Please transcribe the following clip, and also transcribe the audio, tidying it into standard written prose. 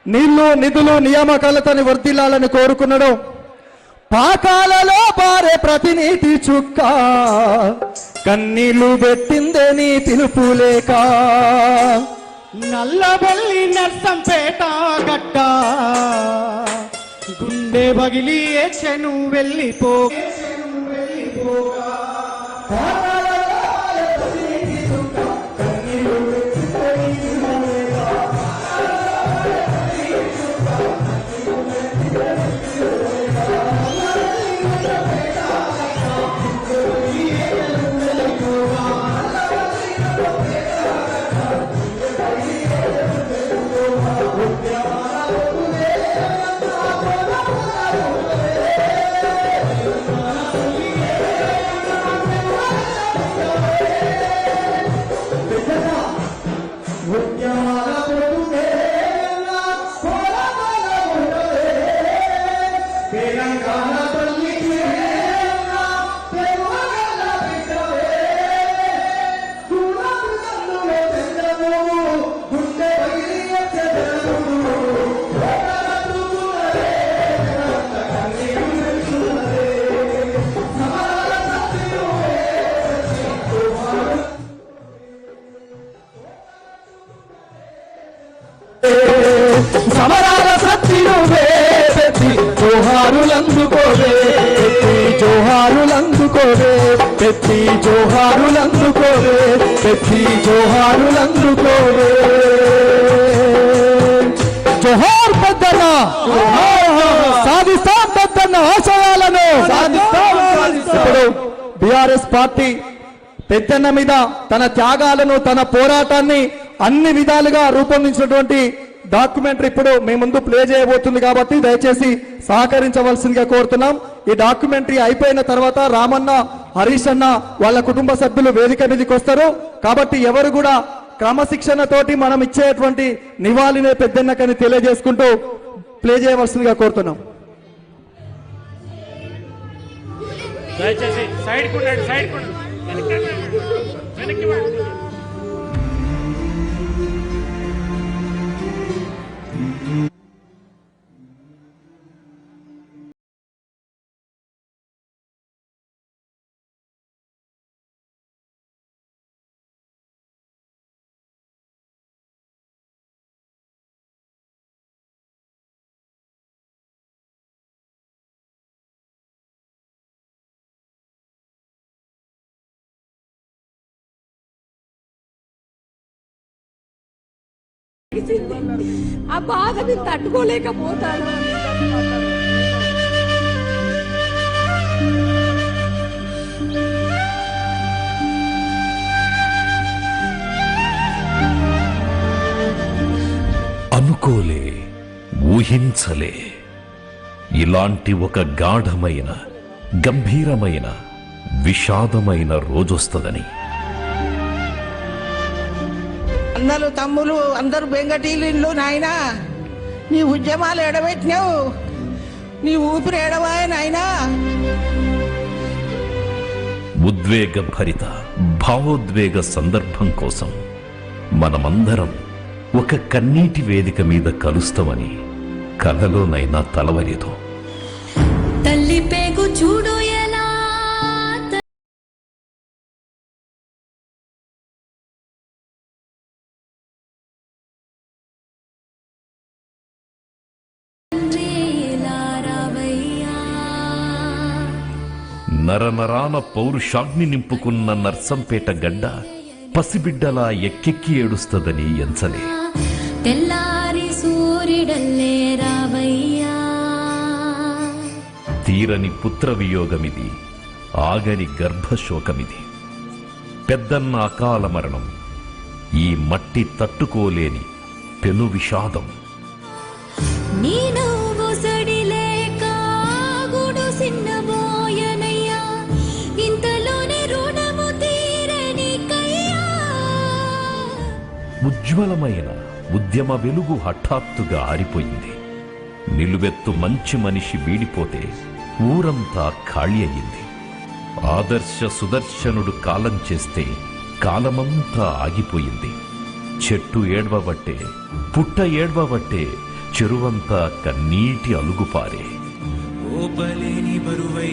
నీళ్లు నిధులు నియామకాలతో వర్ధిల్లాలని కోరుకున్నాడు. పాకాలలో పారే ప్రతి నీటి చుక్క కన్నీళ్లు పెట్టిందే నీ పిలుపు లేక. నల్లబల్లి నర్సంపేట గడ్డ గుండె బగిలి చెను వెళ్ళిపో. సమరాల సత్తినువే పెట్టి జోహారులందుకోవే, పెట్టి జోహారులందుకోవే, పెట్టి జోహారులందుకోవే, పెట్టి జోహారులందుకోవే. జోహార్ పెద్దన్న, సాధిస్తాం పెద్దన్న ఆశయాలను సాధిస్తాం. ఇప్పుడు బీఆర్ఎస్ పార్టీ పెద్దన్న మీద తన త్యాగాలను తన పోరాటాన్ని అన్ని విధాలుగా రూపొందించినటువంటి డాక్యుమెంటరీ ఇప్పుడు మీ ముందు ప్లే చేయబోతుంది కాబట్టి దయచేసి సహకరించవలసిందిగా కోరుతున్నాం. ఈ డాక్యుమెంటరీ అయిపోయిన తర్వాత రామన్న, హరీష్ అన్న వాళ్ళ కుటుంబ సభ్యులు వేదిక మీదకి వస్తారు కాబట్టి ఎవరు కూడా క్రమశిక్షణతోటి మనం ఇచ్చేటువంటి నివాళినే పెద్దన్నకని తెలియజేసుకుంటూ ప్లే చేయవలసిందిగా కోరుతున్నాం. దయచేసి సైడ్ కుండండి, సైడ్ వెనక్కి ఆ బాధని తట్టుకోలేకపోతాను. అనుకోలే, ఊహించలే ఇలాంటి ఒక గాఢమైన, గంభీరమైన, విషాదమైన రోజొస్తుందని. అందరూ తమ్ములు అందరూ బెంగటీలు నాయనా, నీ ఉద్యమాలు ఎడబెట్టినావు, నీ ఊపిరి ఎడవాయ నాయనా. ఉద్వేగ భరిత భావోద్వేగ సందర్భం కోసం మనమందరం ఒక కన్నీటి వేదిక మీద కలుస్తామని కలలోనైనా తలవలేదు. తల్లి పేగు చూడు ఎలా నరనరాన పౌరుషాగ్ని నింపుకున్న నర్సంపేట గడ్డ పసిబిడ్డలా ఎక్కెక్కి ఏడుస్తదని ఎంచలే. తెల్లారి సూర్యుడల్లే రావయ్యా. తీరని పుత్ర వియోగమిది, ఆగని గర్భశోకమిది. పెద్దన్న అకాల మరణం ఈ మట్టి తట్టుకోలేని పెను విషాదం. ఉజ్వలమైన ఉద్యమ వెలుగు హఠాత్తుగా ఆరిపోయింది. నిలువెత్తు మంచి మనిషి వీడిపోతే ఊరంతా ఖాళీ అయ్యింది. ఆదర్శ సుదర్శనుడు కాలం చేస్తే కాలమంతా ఆగిపోయింది. చెట్టు ఏడ్వబట్టే, పుట్ట ఏడ్వబట్టే చెరువంతా కన్నీటి అలుగుపారే. ఓపలేని బరువై